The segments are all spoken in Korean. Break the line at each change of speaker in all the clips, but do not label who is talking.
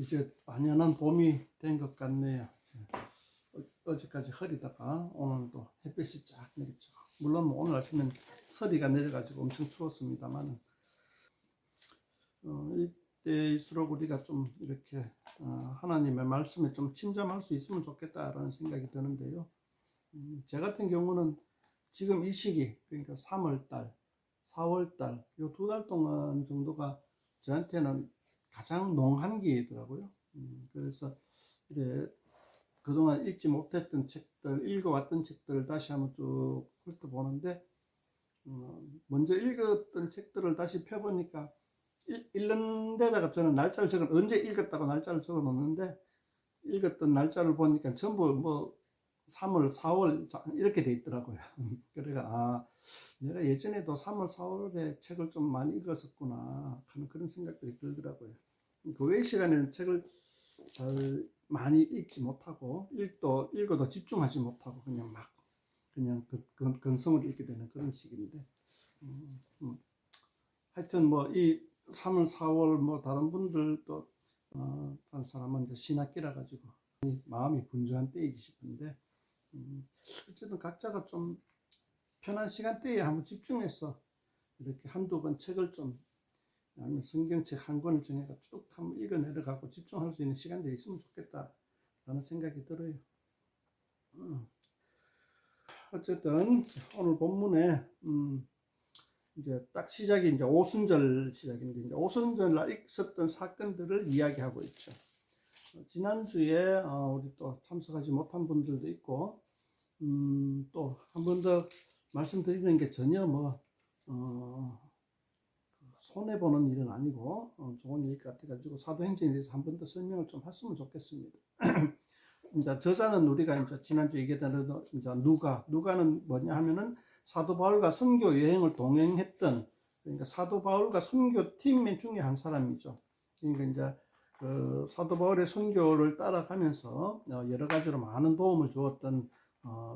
이제 완연한 봄이 된 것 같네요. 어제까지 흐리다가 오늘도 햇빛이 쫙 내리죠. 물론 뭐 오늘 아침엔 서리가 내려가지고 엄청 추웠습니다만 이때일수록 우리가 좀 이렇게 하나님의 말씀에 좀 침잠할 수 있으면 좋겠다라는 생각이 드는데요. 제 같은 경우는 지금 이 시기, 그러니까 3월달, 4월달 이 2달 동안 정도가 저한테는 가장 농한기더라고요. 그래서 이래 그동안 읽지 못했던 책들, 읽어왔던 책들을 다시 한번 쭉 훑어보는데 먼저 읽었던 책들을 다시 펴보니까 읽는 데다가 저는 날짜를 언제 읽었다고 날짜를 적어 놓는데 읽었던 날짜를 보니까 전부 뭐 3월, 4월 이렇게 돼 있더라고요. 그래가 내가 예전에도 3월, 4월에 책을 좀 많이 읽었었구나 하는 그런 생각들이 들더라고요. 그 외의 시간에는 책을 잘 많이 읽지 못하고 읽어도 집중하지 못하고 그냥 근성을 읽게 되는 그런 시기인데 하여튼 뭐 이 3월, 4월 뭐 다른 분들도 다른 사람은 이제 신학기라 가지고 마음이 분주한 때이지 싶은데 어쨌든 각자가 좀 편한 시간대에 한번 집중해서 이렇게 한두 권 책을 좀 아니면 성경책 한 권을 정해서 쭉 한번 읽어 내려가고 집중할 수 있는 시간들이 있으면 좋겠다라는 생각이 들어요. 어쨌든 오늘 본문에 이제 딱 시작이 이제 오순절 시작인데 이제 오순절 날 있었던 사건들을 이야기하고 있죠. 지난주에 우리 또 참석하지 못한 분들도 있고 또 한 번 더 말씀드리는 게 전혀 뭐 손해보는 일은 아니고 좋은 일 같아가지고 사도행전에 대해서 한 번 더 설명을 좀 했으면 좋겠습니다. 이제 저자는 우리가 이제 지난주 얘기했던 이제 누가는 뭐냐 하면은 사도 바울과 선교 여행을 동행했던 그러니까 사도 바울과 선교팀 중에 한 사람이죠. 그러니까 이제 그 사도 바울의 선교를 따라가면서 여러 가지로 많은 도움을 주었던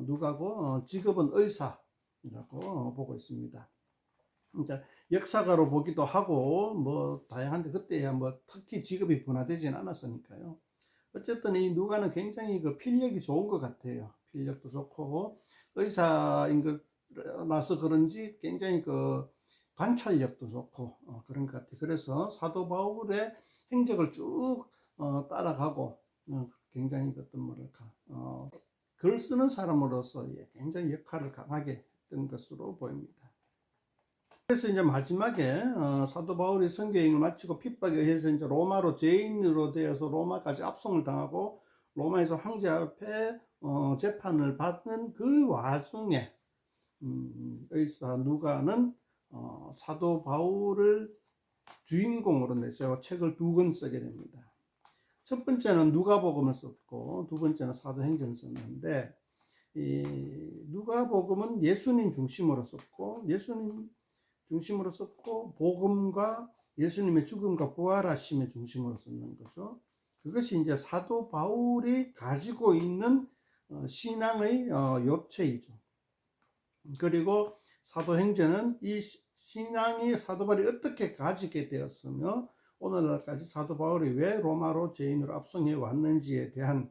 누가고 직업은 의사라고 보고 있습니다. 이제 역사가로 보기도 하고 뭐 다양한데 그때야 뭐 특히 직업이 분화되지는 않았으니까요. 어쨌든 이 누가는 굉장히 그 필력이 좋은 것 같아요. 필력도 좋고 의사인 거라서 그런지 굉장히 그 관찰력도 좋고 그런 것 같아요. 그래서 사도 바울의 행적을 쭉 따라가고 굉장히 어떤 뭐랄까 글 쓰는 사람으로서 굉장히 역할을 강하게 했던 것으로 보입니다. 그래서 이제 마지막에 사도 바울이 선교행을 마치고 핍박에 의해서 이제 로마로 죄인으로 되어서 로마까지 압송을 당하고 로마에서 황제 앞에 재판을 받는 그 와중에 의사 누가는 사도 바울을 주인공으로 내세워 책을 2권 쓰게 됩니다. 첫 번째는 누가복음을 썼고 두 번째는 사도행전을 썼는데 이 누가복음은 예수님 중심으로 썼고 복음과 예수님의 죽음과 부활하심의 중심으로 쓰는 거죠. 그것이 이제 사도 바울이 가지고 있는 신앙의 요체이죠. 그리고 사도행전은 이 신앙이 사도 바울이 어떻게 가지게 되었으며 오늘날까지 사도 바울이 왜 로마로 죄인으로 압송해 왔는지에 대한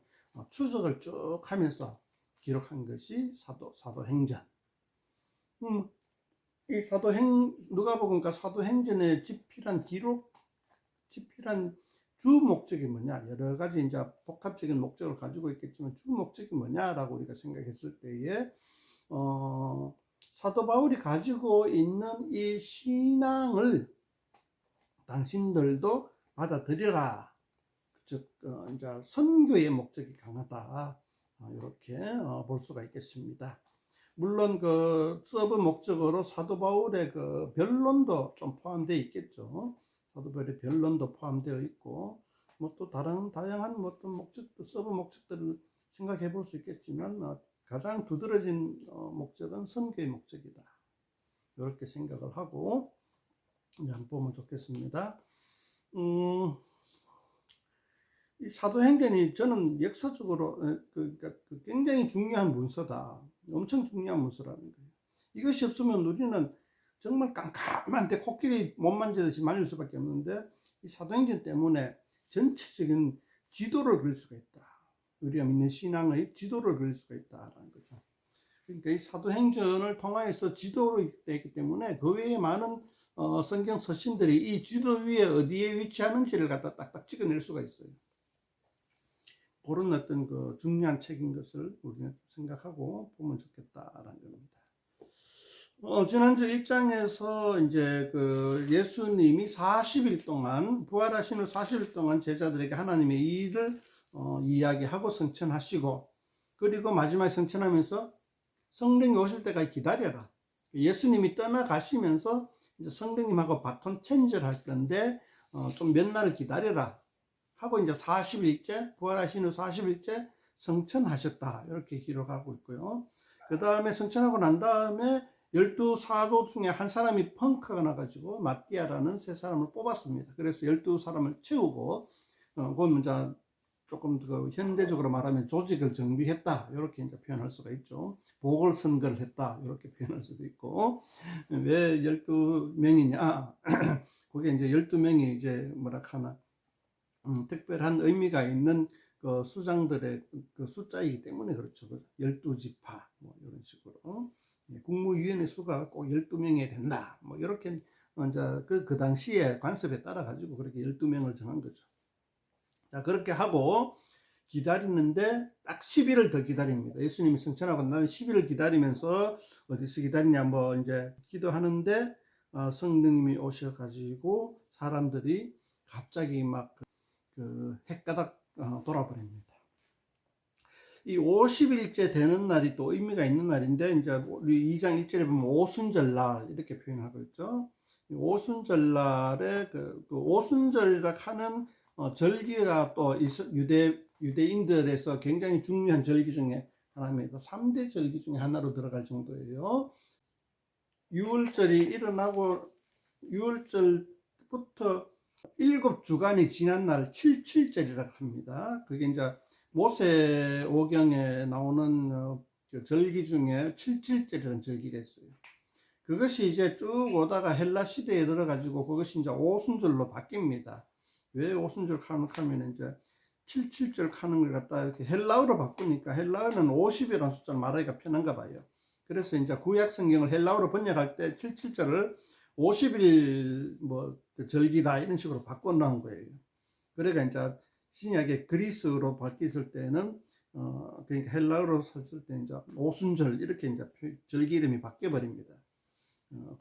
추적을 쭉 하면서 기록한 것이 사도행전. 이 누가복음과 사도행전의 집필한 주 목적이 뭐냐? 여러 가지 이제 복합적인 목적을 가지고 있겠지만 주 목적이 뭐냐라고 우리가 생각했을 때에 사도 바울이 가지고 있는 이 신앙을 당신들도 받아들여라. 즉 이제 선교의 목적이 강하다. 이렇게 볼 수가 있겠습니다. 물론 그 서브 목적으로 사도 바울의 그 변론도 좀 포함되어 있겠죠. 사도 바울의 변론도 포함되어 있고 뭐 또 다양한 어떤 목적도 서브 목적들을 생각해 볼 수 있겠지만 가장 두드러진 목적은 선교의 목적이다. 이렇게 생각을 하고 한번 보면 좋겠습니다. 이 사도행전이 저는 역사적으로 굉장히 중요한 문서다. 엄청 중요한 문서라는 거예요. 이것이 없으면 우리는 정말 깜깜한데 코끼리 못 만지듯이 말릴 수밖에 없는데 이 사도행전 때문에 전체적인 지도를 그릴 수가 있다. 우리가 믿는 신앙의 지도를 그릴 수가 있다라는 거죠. 그러니까 이 사도행전을 통하여서 지도로 되어 있기 때문에 그 외에 많은 성경 서신들이 이 지도 위에 어디에 위치하는지를 갖다 딱딱 찍어낼 수가 있어요. 그런 어떤 그 중요한 책인 것을 우리는 생각하고 보면 좋겠다라는 겁니다. 지난주 1장에서 이제 그 예수님이 40일 동안, 부활하신 후 40일 동안 제자들에게 하나님의 일을 이야기하고 성천하시고, 그리고 마지막에 성천하면서 성령이 오실 때까지 기다려라. 예수님이 떠나가시면서 이제 성령님하고 바톤 체인지를 할 건데, 좀 몇 날을 기다려라. 하고 이제 40일째, 부활하신 후 40일째 성천하셨다. 이렇게 기록하고 있고요. 그 다음에 성천하고 난 다음에 12사도 중에 한 사람이 펑크가 나가지고 마띠아라는 세 사람을 뽑았습니다. 그래서 12사람을 채우고, 그건 이제 조금 더 현대적으로 말하면 조직을 정비했다. 이렇게 이제 표현할 수가 있죠. 보궐선거를 했다. 이렇게 표현할 수도 있고. 왜 12명이냐? 그게 이제 12명이 이제 뭐라 하나, 특별한 의미가 있는 그 수장들의 그 숫자이기 때문에 그렇죠. 12지파, 뭐 이런 식으로. 국무위원회 수가 꼭 12명이 된다. 뭐 이렇게 이제 그 당시에 관습에 따라 가지고 그렇게 12명을 정한 거죠. 자, 그렇게 하고 기다리는데 딱 10일을 더 기다립니다. 예수님이 성천하고 나면 10일을 기다리면서 어디서 기다리냐, 뭐 이제 기도하는데 성령님이 오셔가지고 사람들이 갑자기 막 그 헷가닥 돌아버립니다. 이 50일째 되는 날이 또 의미가 있는 날인데, 이제 우리 2장 1절에 보면 오순절날 이렇게 표현하고 있죠. 오순절날에 그 오순절이라 하는 절기가 또 유대인들에서 굉장히 중요한 절기 중에 하나입니다. 3대 절기 중에 하나로 들어갈 정도예요. 6월절이 일어나고 6월절부터 7주간이 지난 날 77절이라고 합니다. 그게 이제 모세오경에 나오는 절기 중에 77절이라는 절기가 있어요. 그것이 이제 쭉 오다가 헬라 시대에 들어가지고 그것이 이제 오순절로 바뀝니다. 왜 오순절 하면 이제 77절 하는 걸 갖다 이렇게 헬라어로 바꾸니까 헬라어는 50이라는 숫자를 말하기가 편한가 봐요. 그래서 이제 구약 성경을 헬라어로 번역할 때 77절을 50일 뭐 절기다 이런 식으로 바꿔 놓은 거예요. 그러니까 이제 신약의 그리스로 바뀌었을 때는 그러니까 헬라어로 썼을 때 이제 오순절 이렇게 이제 절기 이름이 바뀌어 버립니다.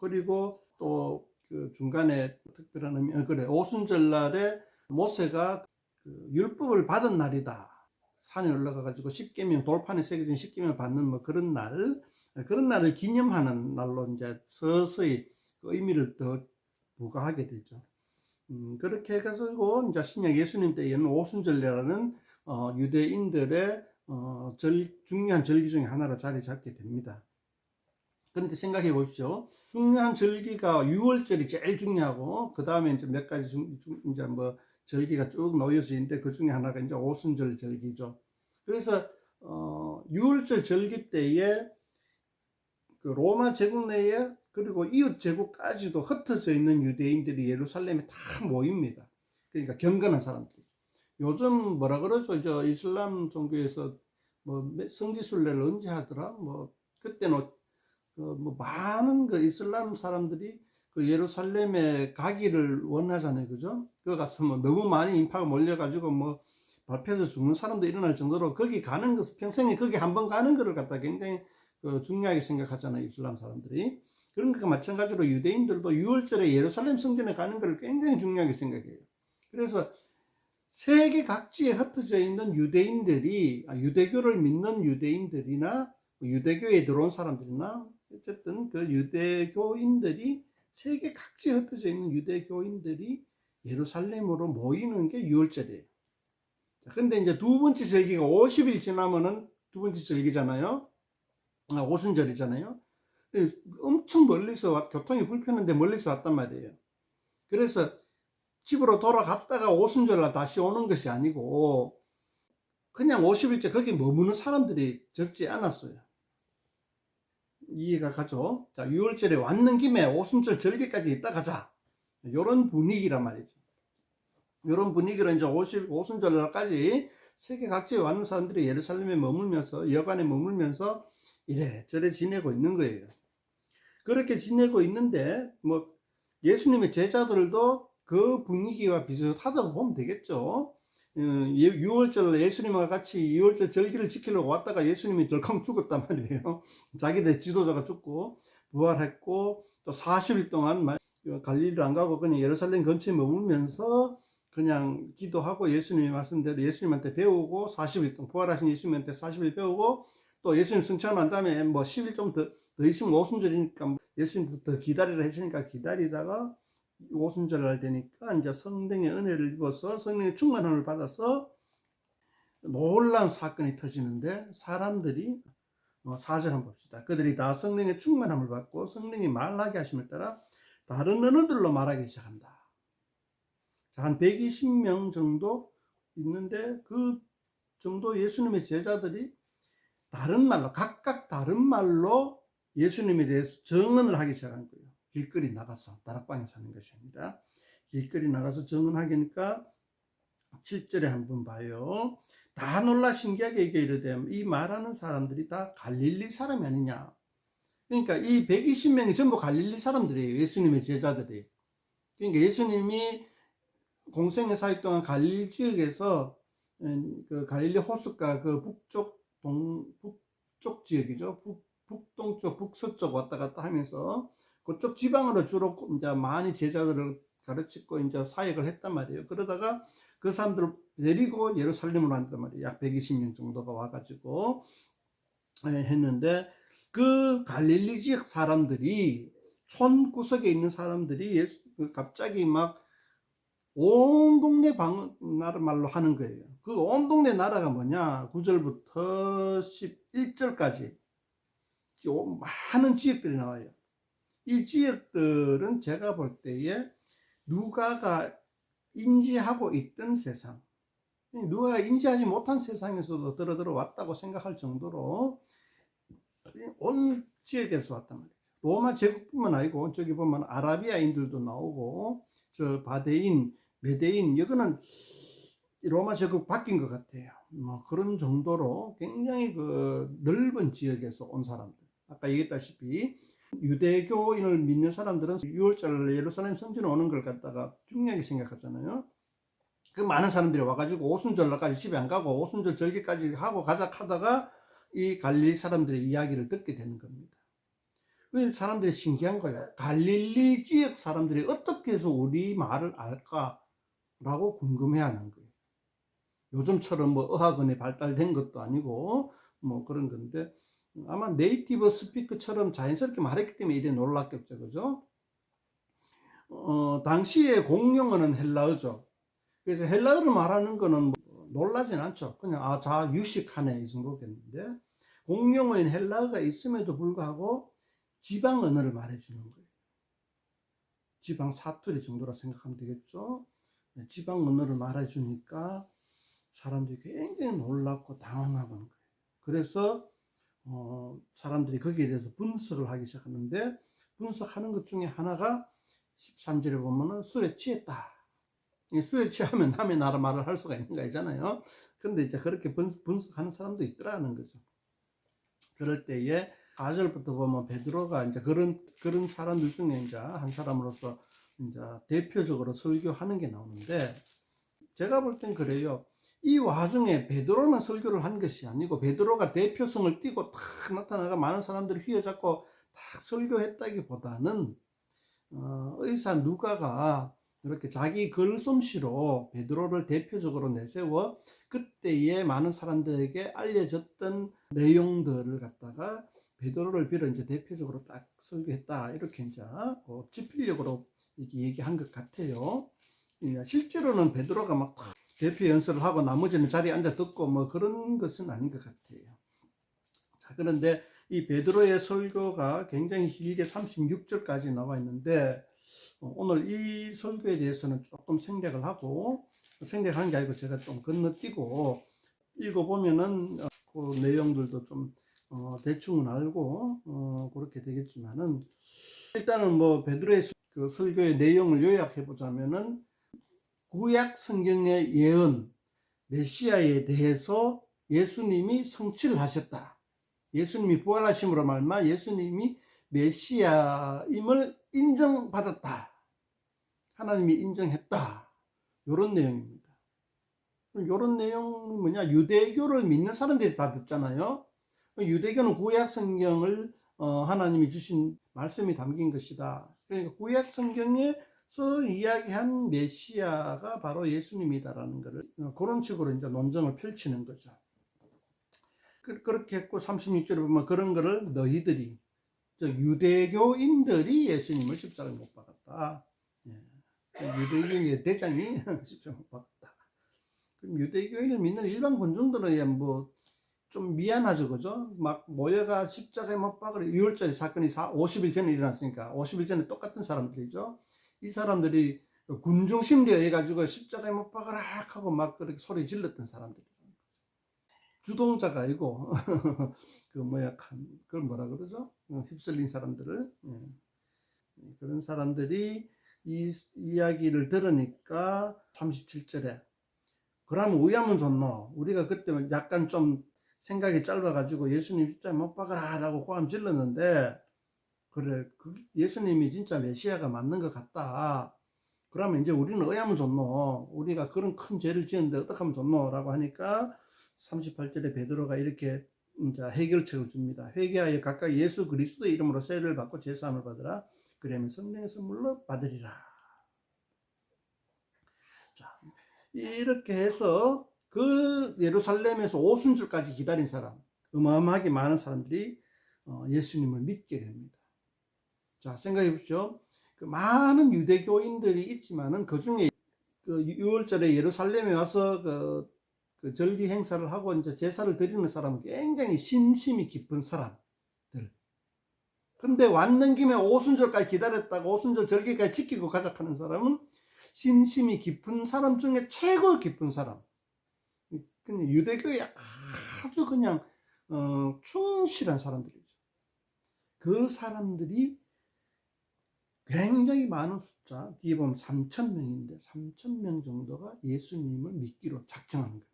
그리고 또 그 중간에 특별한 의미, 그래 오순절 날에 모세가 그 율법을 받은 날이다. 산에 올라가 가지고 십계명 돌판에 새겨진 십계명을 받는 뭐 그런 날을 기념하는 날로 이제 서서히 그 의미를 더 부과하게 되죠. 그렇게 해가지고 이제 신약 예수님 때에는 오순절이라는 유대인들의 중요한 절기 중에 하나로 자리 잡게 됩니다. 그런데 생각해 보십시오. 중요한 절기가 6월절이 제일 중요하고 그 다음에 이제 몇 가지 이제 뭐 절기가 쭉 놓여져 있는데 그 중에 하나가 이제 오순절 절기죠. 그래서 6월절 절기 때에 그 로마 제국 내에 그리고 이웃 제국까지도 흩어져 있는 유대인들이 예루살렘에 다 모입니다. 그러니까 경건한 사람들. 요즘 뭐라 그러죠? 저 이슬람 종교에서 뭐 성지순례를 언제 하더라? 뭐 그때는 뭐 많은 그 이슬람 사람들이 그 예루살렘에 가기를 원하잖아요, 그죠? 그 가서 뭐 너무 많이 인파가 몰려가지고 뭐 밟혀서 죽는 사람도 일어날 정도로 거기 가는 것, 평생에 거기 한번 가는 것을 갖다 굉장히 중요하게 생각하잖아요, 이슬람 사람들이. 그러니까 마찬가지로 유대인들도 6월절에 예루살렘 성전에 가는 것을 굉장히 중요하게 생각해요. 그래서 세계 각지에 흩어져 있는 유대인들이, 유대교를 믿는 유대인들이나 유대교에 들어온 사람들이나 어쨌든 그 유대교인들이 세계 각지에 흩어져 있는 유대교인들이 예루살렘으로 모이는 게 6월절이에요. 근데 이제 두 번째 절기가 50일 지나면은 두 번째 절기잖아요. 오순절이잖아요. 엄청 멀리서 교통이 불편한데 멀리서 왔단 말이에요. 그래서 집으로 돌아갔다가 오순절날 다시 오는 것이 아니고 그냥 50일째 거기 머무는 사람들이 적지 않았어요. 이해가 가죠? 자, 6월절에 왔는 김에 오순절 절기까지 있다 가자. 이런 분위기란 말이죠. 이런 분위기로 이제 오순절날까지 세계 각지에 왔는 사람들이 예루살렘에 머물면서, 여관에 머물면서 이래저래 지내고 있는 거예요. 그렇게 지내고 있는데 뭐 예수님의 제자들도 그 분위기와 비슷하다고 보면 되겠죠. 6월절 예수님과 같이 6월절 절기를 지키려고 왔다가 예수님이 덜컹 죽었단 말이에요. 자기들 지도자가 죽고 부활했고, 또 40일 동안 갈릴리를 안 가고 그냥 예루살렘 근처에 머물면서 그냥 기도하고 예수님의 말씀대로 예수님한테 배우고, 40일 동안 부활하신 예수님한테 40일 배우고, 또 예수님 승천한 다음에 뭐 10일 좀 더 있으면 오순절이니까 예수님 더 기다리라 했으니까 기다리다가 오순절날 되니까 이제 성령의 은혜를 입어서 성령의 충만함을 받아서 놀라운 사건이 터지는데, 사람들이 4절 한번 봅시다. 그들이 다 성령의 충만함을 받고 성령이 말하게 하심에 따라 다른 언어들로 말하기 시작한다. 자, 한 120명 정도 있는데 그 정도 예수님의 제자들이 다른 말로, 각각 다른 말로 예수님에 대해서 증언을 하기 시작한 거예요. 길거리 나가서, 다락방에 사는 것이 아니라 길거리 나가서 증언하게 하니까 7절에 한번 봐요. 다 놀라 신기하게 이르되 이 말하는 사람들이 다 갈릴리 사람이 아니냐. 그러니까 이 120명이 전부 갈릴리 사람들이에요. 예수님의 제자들이. 그러니까 예수님이 공생의 사역 동안 갈릴리 지역에서 그 갈릴리 호숫가 그 북쪽 지역이죠. 북동쪽, 북서쪽 왔다 갔다 하면서 그쪽 지방으로 주로 이제 많이 제자들을 가르치고 이제 사역을 했단 말이에요. 그러다가 그 사람들을 데리고 예루살렘으로 왔단 말이에요. 약 120명 정도가 와가지고 했는데, 그 갈릴리 지역 사람들이, 촌 구석에 있는 사람들이 갑자기 막 온 동네 나라 말로 하는 거예요. 그 온 동네 나라가 뭐냐? 9절부터 11절까지 많은 지역들이 나와요. 이 지역들은 제가 볼 때에 누가가 인지하고 있던 세상, 누가가 인지하지 못한 세상에서도 들어왔다고 생각할 정도로 온 지역에서 왔단 말이에요. 로마 제국뿐만 아니고 저기 보면 아라비아인들도 나오고, 저 바데인, 메데인, 여기는 로마 제국 바뀐 것 같아요. 뭐 그런 정도로 굉장히 그 넓은 지역에서 온 사람들. 아까 얘기했다시피 유대교인을 믿는 사람들은 6월절 예루살렘 성전에 오는 걸 갖다가 중요하게 생각하잖아요. 그 많은 사람들이 와가지고 오순절날까지 집에 안 가고 오순절 절기까지 하고 가자 하다가 이 갈릴리 사람들의 이야기를 듣게 되는 겁니다. 사람들이 신기한 거예요. 갈릴리 지역 사람들이 어떻게 해서 우리 말을 알까라고 궁금해하는 거예요. 요즘처럼 뭐 어학원이 발달된 것도 아니고 뭐 그런 건데, 아마 네이티브 스피커처럼 자연스럽게 말했기 때문에 이래 놀랐겠죠, 그죠? 당시에 공용어는 헬라어죠. 그래서 헬라어를 말하는 거는 뭐 놀라진 않죠. 그냥 자 유식하네 이 정도겠는데, 공용어인 헬라어가 있음에도 불구하고 지방 언어를 말해주는 거예요. 지방 사투리 정도라 생각하면 되겠죠. 지방 언어를 말해주니까 사람들이 굉장히 놀랍고 당황하는 거예요. 그래서 사람들이 거기에 대해서 분석을 하기 시작하는데, 분석하는 것 중에 하나가 13절에 보면은 술에 취했다. 술에 취하면 남의 나라 말을 할 수가 있는 거 아니잖아요. 근데 이제 그렇게 분석하는 사람도 있더라는 거죠. 그럴 때에 4절부터 보면 베드로가 이제 그런 사람들 중에 이제 한 사람으로서 이제 대표적으로 설교하는 게 나오는데, 제가 볼 땐 그래요. 이 와중에 베드로만 설교를 한 것이 아니고 베드로가 대표성을 띠고 탁 나타나가 많은 사람들을 휘어잡고 탁 설교했다기보다는 의사 누가가 이렇게 자기 글솜씨로 베드로를 대표적으로 내세워 그때의 많은 사람들에게 알려졌던 내용들을 갖다가 베드로를 빌어 이제 대표적으로 딱 설교했다, 이렇게 이제 지필력으로 이렇게 얘기한 것 같아요. 실제로는 베드로가 막 대표 연설을 하고 나머지는 자리에 앉아 듣고 뭐 그런 것은 아닌 것 같아요. 자, 그런데 이 베드로의 설교가 굉장히 길게 36절까지 나와 있는데, 오늘 이 설교에 대해서는 조금 생략을 하고, 생략한 게 아니고 제가 좀 건너뛰고 읽어보면은 그 내용들도 좀 대충은 알고 그렇게 되겠지만은, 일단은 뭐 베드로의 그 설교의 내용을 요약해 보자면은 구약 성경의 예언, 메시아에 대해서 예수님이 성취를 하셨다. 예수님이 부활하심으로 말미암아 예수님이 메시아임을 인정받았다. 하나님이 인정했다. 이런 내용입니다. 이런 내용은 뭐냐? 유대교를 믿는 사람들이 다 듣잖아요. 유대교는 구약 성경을 하나님이 주신 말씀이 담긴 것이다. 그러니까 구약 성경에서 이야기한 메시아가 바로 예수님이다라는 것을 그런 식으로 이제 논쟁을 펼치는 거죠. 그렇게 했고 36절에 보면 그런 거를 너희들이 유대교인들이 예수님을 십자가에 못 박았다. 유대교인의 대장이 십자가에 못 박았다. 그럼 유대교인을 믿는 일반 군중들은 뭐 좀 미안하죠, 그죠? 막 모여가 십자가에 못 박으려 6월절 사건이 50일 전에 일어났으니까 50일 전에 똑같은 사람들이죠. 이 사람들이 군중 심리에 의해 가지고 십자가에 못 박으라 하고 막 그렇게 소리 질렀던 사람들이. 주동자가 아니고 그걸 뭐라 그러죠? 휩쓸린 사람들을. 그런 사람들이 이 이야기를 들으니까 37절에 그러면 우야면 좋노. 우리가 그때 약간 좀 생각이 짧아가지고 예수님 십자가에 못 박아라 라고 고함 질렀는데 그래 예수님이 진짜 메시아가 맞는 것 같다. 그러면 이제 우리는 어야면 좋노. 우리가 그런 큰 죄를 지었는데 어떻게 하면 좋노? 라고 하니까 38절에 베드로가 이렇게 이제 해결책을 줍니다. 회개하여 각각 예수 그리스도의 이름으로 세례를 받고 제사함을 받으라. 그러면 성령의 선물로 받으리라. 자, 이렇게 해서 그 예루살렘에서 오순절까지 기다린 사람, 어마어마하게 많은 사람들이 예수님을 믿게 됩니다. 자, 생각해 보십시오. 그 많은 유대교인들이 있지만은 그 중에 그 6월절에 예루살렘에 와서 그 절기 행사를 하고 이제 제사를 드리는 사람은 굉장히 신심이 깊은 사람들. 근데 왔는 김에 오순절까지 기다렸다가 오순절 절기까지 지키고 가자 하는 사람은 신심이 깊은 사람 중에 최고 깊은 사람. 그냥 유대교에 아주 그냥 충실한 사람들이죠. 그 사람들이 굉장히 많은 숫자, 뒤에 보면 3,000명인데 3,000명 정도가 예수님을 믿기로 작정한 겁니다.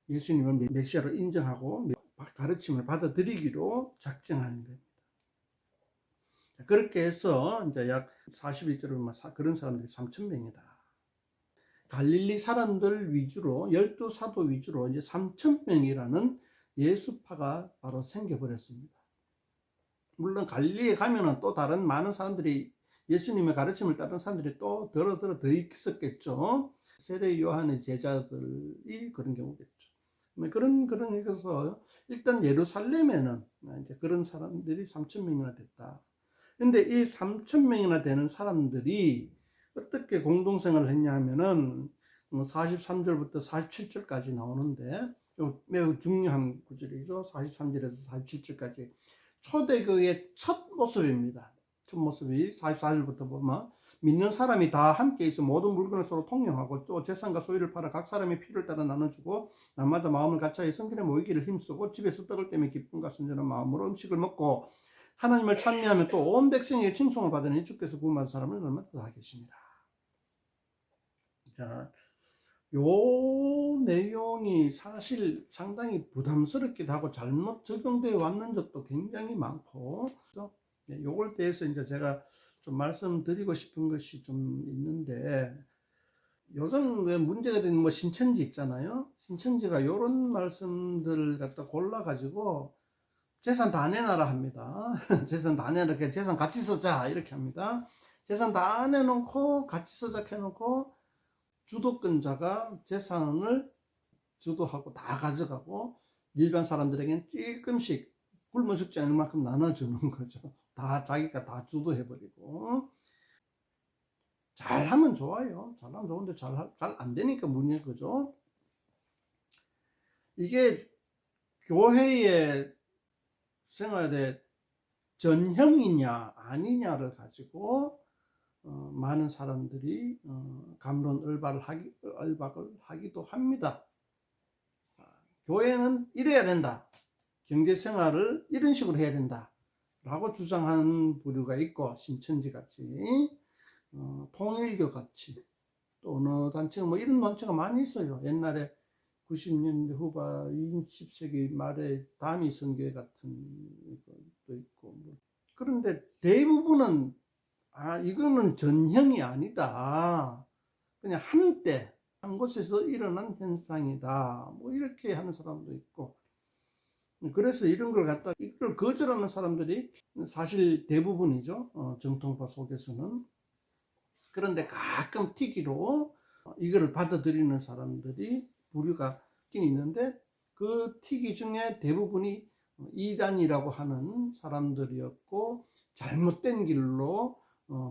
예수님을 메시아로 인정하고 가르침을 받아들이기로 작정하는 겁니다. 그렇게 해서 이제 약 41절에 보면 그런 사람들이 3,000명이다. 갈릴리 사람들 위주로 12사도 위주로 이제 3,000명이라는 예수파가 바로 생겨버렸습니다. 물론 갈릴리에 가면은 또 다른 많은 사람들이 예수님의 가르침을 따른 사람들이 또 더 있었겠죠. 세례 요한의 제자들이 그런 경우겠죠. 그런 해서 일단 예루살렘에는 이제 그런 사람들이 3,000명이나 됐다. 근데 이 3,000명이나 되는 사람들이 어떻게 공동생활을 했냐 하면은 43절부터 47절까지 나오는데 매우 중요한 구절이죠. 43절에서 47절까지 초대교회의 첫 모습입니다. 첫 모습이 44절부터 보면 믿는 사람이 다 함께 있어 모든 물건을 서로 통용하고 또 재산과 소유를 팔아 각 사람의 필요를 따라 나눠주고 날마다 마음을 같이하여 성전에 모이기를 힘쓰고 집에서 떡을 떼며 기쁨과 순전한 마음으로 음식을 먹고 하나님을 찬미하며 또 온 백성에게 칭송을 받으니 주께서 구원받은 사람을 얼마나 더 하겠습니다. 자, 요 내용이 사실 상당히 부담스럽기도 하고 잘못 적용되어 왔는 적도 굉장히 많고, 요걸 대해서 이제 제가 좀 말씀드리고 싶은 것이 좀 있는데, 요즘 왜 문제가 되는 뭐 신천지 있잖아요. 신천지가 요런 말씀들을 갖다 골라가지고 재산 다 내놔라 합니다. 재산 다 내놔라. 재산 같이 쓰자. 이렇게 합니다. 재산 다 내놓고 같이 쓰자 해놓고 주도권자가 재산을 주도하고 다 가져가고 일반 사람들에게는 조금씩 굶어 죽지 않을 만큼 나눠주는 거죠. 다 자기가 다 주도해버리고. 잘하면 좋아요. 잘하면 좋은데 잘 안 되니까 문제인 거죠. 이게 교회의 생활의 전형이냐 아니냐를 가지고 많은 사람들이 갑론을박을 하기도 합니다. 교회는 이래야 된다. 경제생활을 이런 식으로 해야 된다. 라고 주장하는 부류가 있고 신천지 같이 통일교 같이 또 어느 단체가 뭐 이런 단체가 많이 있어요. 옛날에 90년대 후반 20세기 말에 다미 선교회 같은 것도 있고 뭐. 그런데 대부분은 이거는 전형이 아니다. 그냥 한때 한 곳에서 일어난 현상이다. 뭐 이렇게 하는 사람도 있고. 그래서 이런 걸 갖다 이걸 거절하는 사람들이 사실 대부분이죠. 정통파 속에서는. 그런데 가끔 특이로 이거를 받아들이는 사람들이 부류가 있긴 있는데 그 특이 중에 대부분이 이단이라고 하는 사람들이었고 잘못된 길로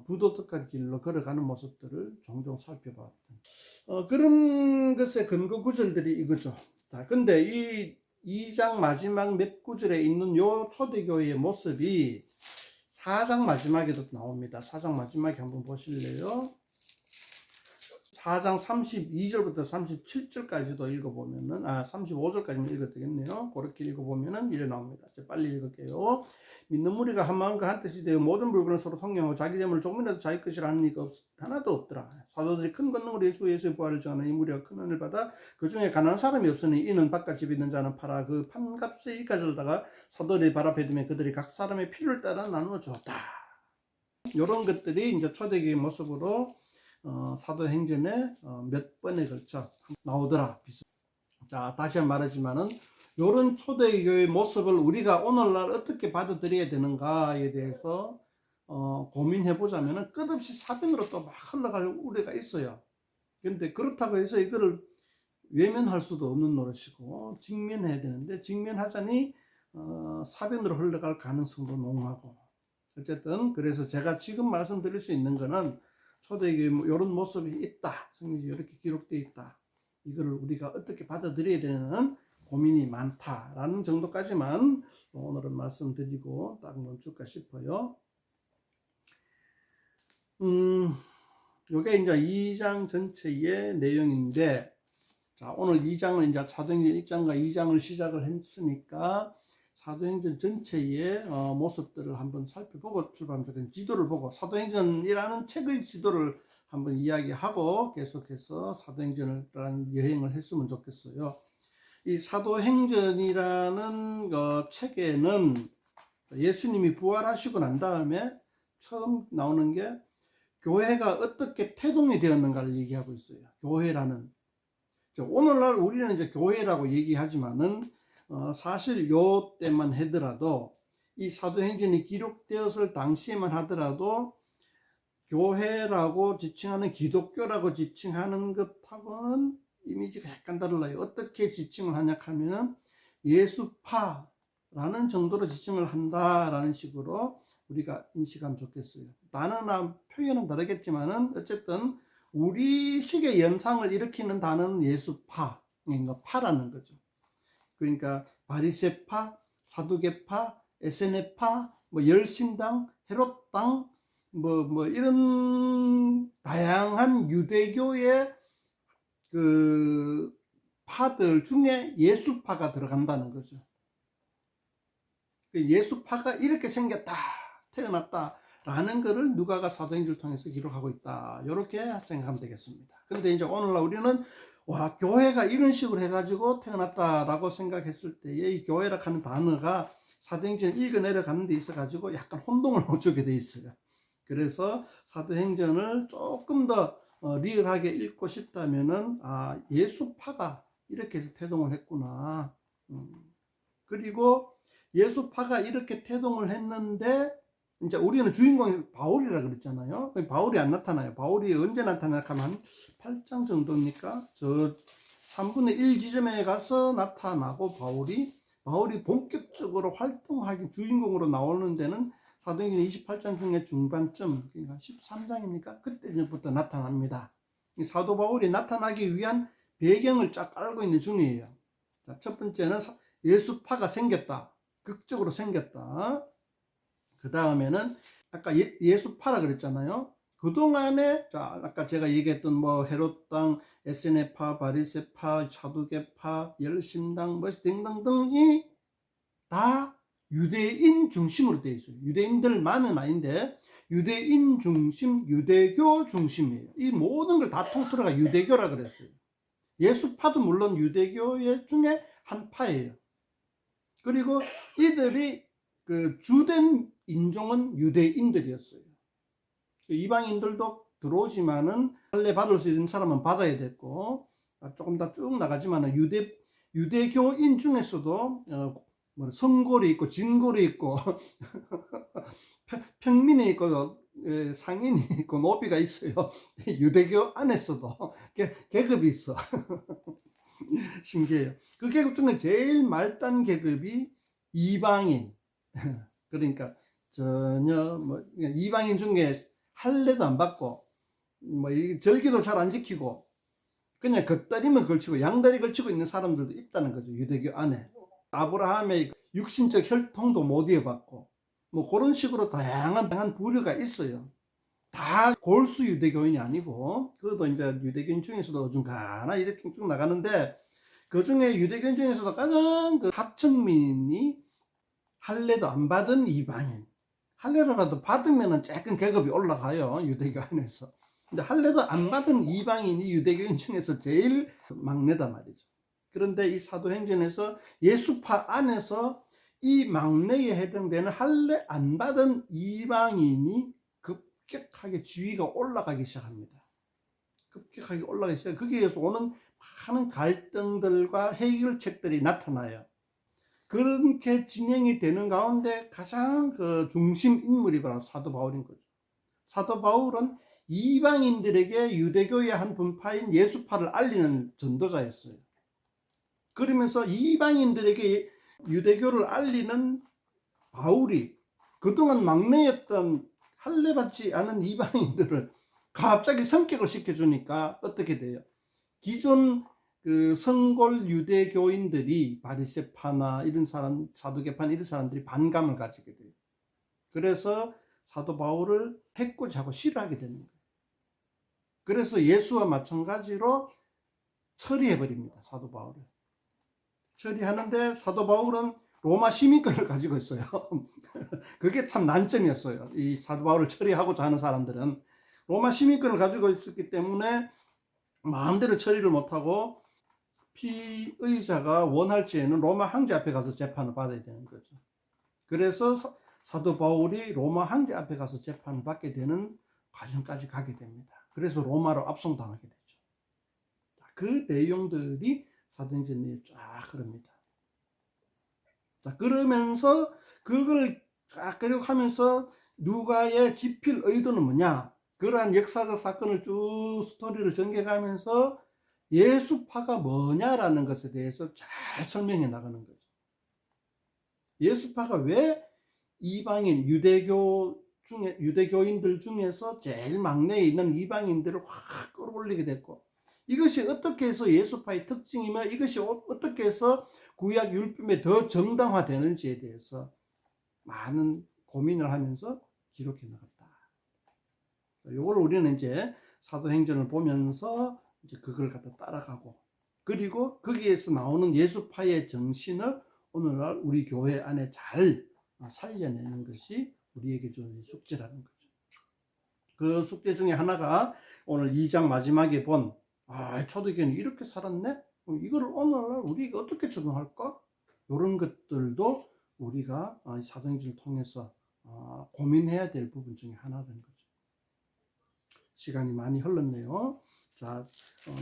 부도덕한 길로 걸어가는 모습들을 종종 살펴봤던 그런 것의 근거 구절들이 이거죠. 자, 근데 이 2장 마지막 몇 구절에 있는 요 초대교회의 모습이 4장 마지막에도 나옵니다. 4장 마지막에 한번 보실래요? 4장 32절부터 37절까지도 읽어보면은 35절까지는 읽어도 되겠네요. 그렇게 읽어보면은 이래 나옵니다. 제가 빨리 읽을게요. 믿는 무리가 한 마음과 한 뜻이 되어 모든 물건을 서로 성령하고 자기 재물을 조금이라도 자기 것이라 하는 이가 하나도 없더라. 사도들이 큰 권능으로 주 예수의 부활을 정하는 이 무리가 큰 은혜를 받아 그 중에 가난한 사람이 없으니 이는 바깥 집에 있는 자는 팔아 그 판값에 이까지다가 사도들이 발 앞에 두면 그들이 각 사람의 필요를 따라 나누어 주었다. 이런 것들이 이제 초대교회의 모습으로 사도행전에 몇 번에 걸쳐 나오더라. 자, 다시 한번 말하지만은 이런 초대교회의 모습을 우리가 오늘날 어떻게 받아들여야 되는가에 대해서 고민해 보자면은 끝없이 사변으로 또 막 흘러갈 우려가 있어요. 그런데 그렇다고 해서 이거를 외면할 수도 없는 노릇이고 직면해야 되는데 직면하자니 사변으로 흘러갈 가능성도 농후하고 어쨌든 그래서 제가 지금 말씀드릴 수 있는 거는 초대교회 이런 모습이 있다. 성경에 이렇게 기록되어 있다. 이거를 우리가 어떻게 받아들여야 되는 고민이 많다라는 정도까지만 오늘은 말씀드리고 딱 멈출까 싶어요. 요게 이제 2장 전체의 내용인데, 자, 오늘 2장은 이제 사도행전 1장과 2장을 시작을 했으니까 사도행전 전체의 모습들을 한번 살펴보고 출발하면 지도를 보고 사도행전이라는 책의 지도를 한번 이야기하고 계속해서 사도행전이라는 여행을 했으면 좋겠어요. 이 사도행전이라는 책에는 예수님이 부활하시고 난 다음에 처음 나오는 게 교회가 어떻게 태동이 되었는가를 얘기하고 있어요. 교회라는. 오늘날 우리는 이제 교회라고 얘기하지만은 사실 요 때만 하더라도 이 사도행전이 기록되었을 당시에만 하더라도 교회라고 지칭하는 기독교라고 지칭하는 것하고는 이미지가 약간 달라요. 어떻게 지칭을 하냐 하면 예수파라는 정도로 지칭을 한다라는 식으로 우리가 인식하면 좋겠어요. 단어나 표현은 다르겠지만은 어쨌든 우리식의 연상을 일으키는 단어는 예수파, 그러니까 파라는 거죠. 그러니까 바리새파, 사두개파, 에세네파, 뭐 열심당, 헤롯당, 뭐 이런 다양한 유대교의 그 파들 중에 예수파가 들어간다는 거죠. 예수파가 이렇게 생겼다, 태어났다 라는 것을 누가가 사도행전을 통해서 기록하고 있다. 이렇게 생각하면 되겠습니다. 그런데 이제 오늘날 우리는 와, 교회가 이런 식으로 해가지고 태어났다라고 생각했을 때에 이 교회라 하는 단어가 사도행전을 읽어 내려가는 데 있어가지고 약간 혼동을 못 주게 돼 있어요. 그래서 사도행전을 조금 더 리얼하게 읽고 싶다면은 예수파가 이렇게 해서 태동을 했구나. 그리고 예수파가 이렇게 태동을 했는데 이제 우리는 주인공이 바울이라 그랬잖아요. 바울이 안 나타나요. 바울이 언제 나타나냐 하면 한 8장 정도입니까? 저 3분의 1 지점에 가서 나타나고 바울이 본격적으로 활동하기 주인공으로 나오는 데는 사도행전 28장 중에 중반쯤, 그러니까 13장입니까? 그때부터 나타납니다. 사도 바울이 나타나기 위한 배경을 쫙 깔고 있는 중이에요. 자, 첫 번째는 예수파가 생겼다. 극적으로 생겼다. 그 다음에는 아까 예수파라 그랬잖아요. 그동안에 아까 제가 얘기했던 뭐 헤롯당, 에세네파, 바리새파, 사두개파, 열심당 뭐 등등등이 다 유대인 중심으로 되어 있어요. 유대인들만은 아닌데 유대인 중심, 유대교 중심이에요. 이 모든 걸 다 통틀어가 유대교라 그랬어요. 예수파도 물론 유대교의 중에 한 파예요. 그리고 이들이 그 주된 인종은 유대인들이었어요. 이방인들도 들어오지만은 할례 받을 수 있는 사람은 받아야 됐고, 조금 더 쭉 나가지만은 유대교인 중에서도 뭐 성골이 있고 진골이 있고 평민이 있고 상인이 있고 노비가 있어요. 유대교 안에서도 계급이 있어. 신기해요. 그 계급 중에 제일 말단 계급이 이방인. 그러니까 전혀 뭐 이방인 중에 할례도 안 받고 뭐 절기도 잘 안 지키고 그냥 겉다리만 걸치고 양다리 걸치고 있는 사람들도 있다는 거죠. 유대교 안에. 아브라함의 육신적 혈통도 못 이어받고 뭐 그런 식으로 다양한 부류가 있어요. 다 골수 유대교인이 아니고 그것도 이제 유대교인 중에서도 어중간하게 이렇게 쭉쭉 나가는데 그 중에 유대교인 중에서도 가장 그 하층민이 할례도 안 받은 이방인. 할례라도 받으면은 조금 계급이 올라가요. 유대교 안에서. 근데 할례도 안 받은 이방인이 유대교인 중에서 제일 막내다 말이죠. 그런데 이 사도행전에서 예수파 안에서 이 막내에 해당되는 할례 안 받은 이방인이 급격하게 지위가 올라가기 시작합니다. 급격하게 올라가기 시작. 거기에서 오는 많은 갈등들과 해결책들이 나타나요. 그렇게 진행이 되는 가운데 가장 그 중심 인물이 바로 사도 바울인 거죠. 사도 바울은 이방인들에게 유대교의 한 분파인 예수파를 알리는 전도자였어요. 그러면서 이방인들에게 유대교를 알리는 바울이 그동안 막내였던 할례 받지 않은 이방인들을 갑자기 성격을 시켜주니까 어떻게 돼요? 기존 그 성골 유대교인들이 바리새파나 이런 사람, 사두개파 이런 사람들이 반감을 가지게 돼요. 그래서 사도 바울을 해코지하고 싫어하게 되는 거예요. 그래서 예수와 마찬가지로 처리해 버립니다. 사도 바울을 처리하는데 사도 바울은 로마 시민권을 가지고 있어요. 그게 참 난점이었어요. 이 사도 바울을 처리하고자 하는 사람들은 로마 시민권을 가지고 있었기 때문에 마음대로 처리를 못하고 피의자가 원할지에는 로마 황제 앞에 가서 재판을 받아야 되는 거죠. 그래서 사도 바울이 로마 황제 앞에 가서 재판을 받게 되는 과정까지 가게 됩니다. 그래서 로마로 압송당하게 되죠. 그 내용들이 사도행전에 쫙 흐릅니다. 자, 그러면서 그걸 쫙 기록하면서 누가의 집필 의도는 뭐냐? 그러한 역사적 사건을 쭉 스토리를 전개하면서 예수파가 뭐냐라는 것에 대해서 잘 설명해 나가는 거죠. 예수파가 왜 이방인 유대교인들 중에서 제일 막내에 있는 이방인들을 확 끌어올리게 됐고, 이것이 어떻게 해서 예수파의 특징이며 이것이 어떻게 해서 구약 율법에 더 정당화되는지에 대해서 많은 고민을 하면서 기록해 나갔다. 이걸 우리는 이제 사도행전을 보면서 이제 그걸 갖다 따라가고, 그리고 거기에서 나오는 예수파의 정신을 오늘날 우리 교회 안에 잘 살려내는 것이 우리에게 주는 숙제라는 거죠. 그 숙제 중에 하나가 오늘 2장 마지막에 본 초대교회는 이렇게 살았네? 이거를 오늘날 우리가 어떻게 적용할까? 이런 것들도 우리가 사도행전을 통해서 고민해야 될 부분 중에 하나라는 거죠. 시간이 많이 흘렀네요. 자,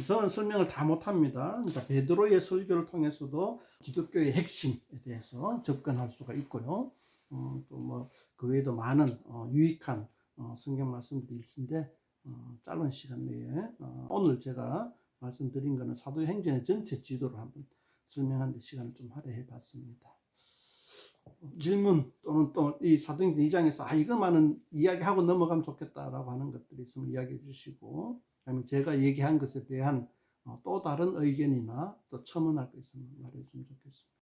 저는 설명을 다 못합니다. 그러니까 베드로의 설교를 통해서도 기독교의 핵심에 대해서 접근할 수가 있고요. 또 뭐 그 외에도 많은 유익한 성경 말씀들이 있는데 짧은 시간 내에 오늘 제가 말씀드린 것은 사도행전의 전체 지도를 한번 설명하는 데 시간을 좀 할애해 봤습니다. 질문 또는 또 이 사도행전 2장에서 이것만은 이야기하고 넘어가면 좋겠다라고 하는 것들이 있으면 이야기해 주시고, 그다음에 제가 얘기한 것에 대한 또 다른 의견이나 또 첨언할 거 있으면 말해 주면 좋겠습니다.